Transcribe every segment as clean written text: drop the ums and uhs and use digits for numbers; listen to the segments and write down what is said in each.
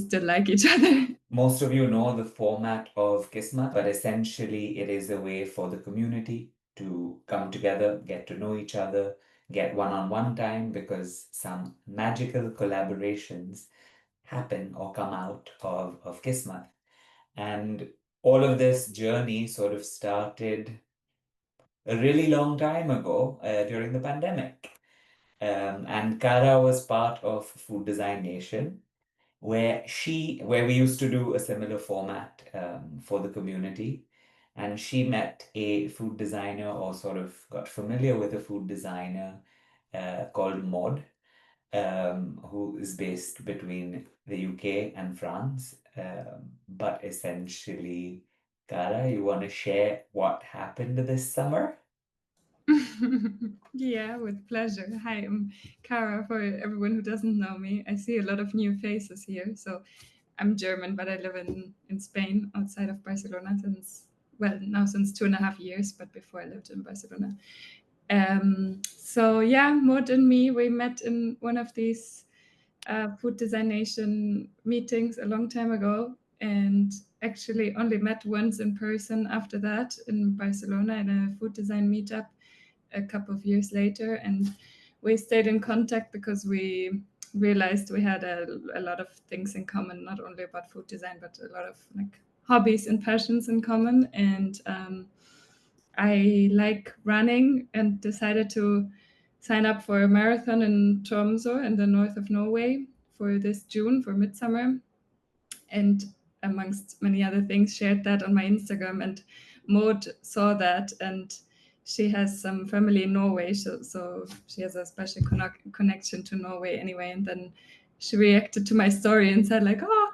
still like each other. Most of you know the format of KISMET, but essentially it is a way for the community to come together, get to know each other, get one-on-one time, because some magical collaborations happen or come out of KISMET. And all of this journey sort of started a really long time ago during the pandemic. And Cara was part of Food Design Nation, where we used to do a similar format for the community. And she met a food designer, or sort of got familiar with a food designer called Maud, who is based between the UK and France. But essentially, Cara, you want to share what happened this summer? Yeah, with pleasure. Hi, I'm Cara. For everyone who doesn't know me, I see a lot of new faces here. So I'm German, but I live in Spain, outside of Barcelona, since 2.5 years. But before I lived in Barcelona. So yeah, Maud and me, we met in one of these Food Design Nation meetings a long time ago, and actually only met once in person after that in Barcelona in a food design meetup a couple of years later. And we stayed in contact because we realized we had a lot of things in common, not only about food design, but a lot of like hobbies and passions in common. And I like running and decided to sign up for a marathon in Tromsø in the north of Norway for this June for midsummer. And amongst many other things, shared that on my Instagram. And Maud saw that, and she has some family in Norway, so she has a special connection to Norway anyway. And then she reacted to my story and said like, "Oh,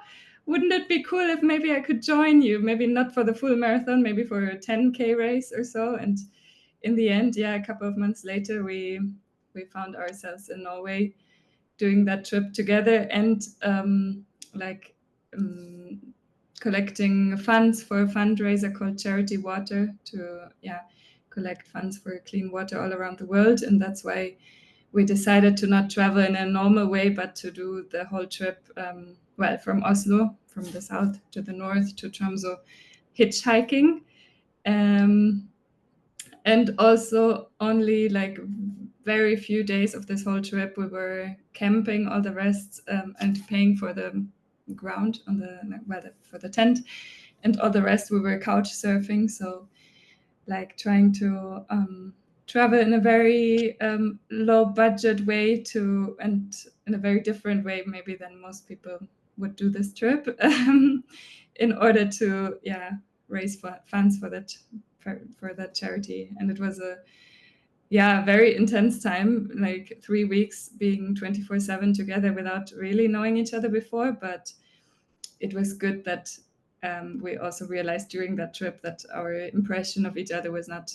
wouldn't it be cool if maybe I could join you? Maybe not for the full marathon, maybe for a 10K race or so." And in the end, yeah, a couple of months later, we found ourselves in Norway doing that trip together, and like um, collecting funds for a fundraiser called Charity Water to collect funds for clean water all around the world. And that's why we decided to not travel in a normal way, but to do the whole trip, from Oslo, from the south to the north to Tromsø, hitchhiking. Um, and also only like very few days of this whole trip we were camping. All the rest, and paying for the ground on for the tent, and all the rest we were couch surfing. So like trying to travel in a very low budget way and in a very different way maybe than most people would do this trip, in order to raise funds for that charity. And it was a very intense time, like 3 weeks being 24/7 together without really knowing each other before. But it was good that we also realized during that trip that our impression of each other was not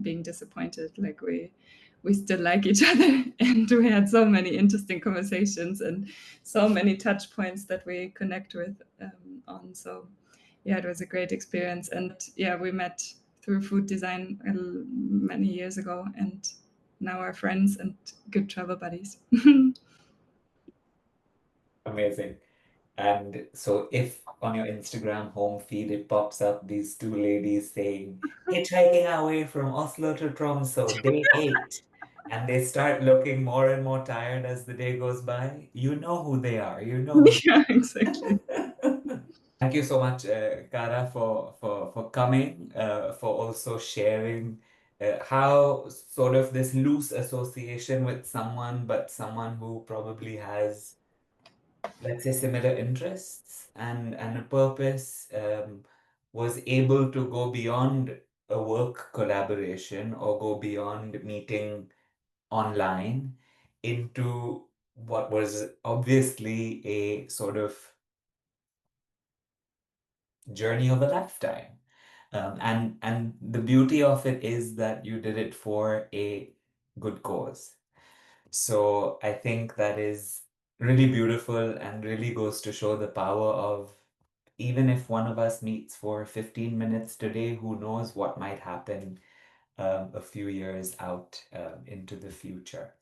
being disappointed. Like we still like each other, and we had so many interesting conversations and so many touch points that we connect with on. So yeah, it was a great experience. And yeah, we met through food design many years ago, and now are friends and good travel buddies. Amazing. And so if on your Instagram home feed it pops up these two ladies saying, hitchhiking our way from Oslo to Tromsø, day 8, and they start looking more and more tired as the day goes by, you know who they are. You know. Yeah, exactly. Thank you so much, Cara, for coming, for also sharing how sort of this loose association with someone, but someone who probably has, let's say, similar interests and a purpose, was able to go beyond a work collaboration or go beyond meeting online into what was obviously a sort of journey of a lifetime. And the beauty of it is that you did it for a good cause. So I think that is really beautiful and really goes to show the power of, even if one of us meets for 15 minutes today, who knows what might happen a few years out into the future.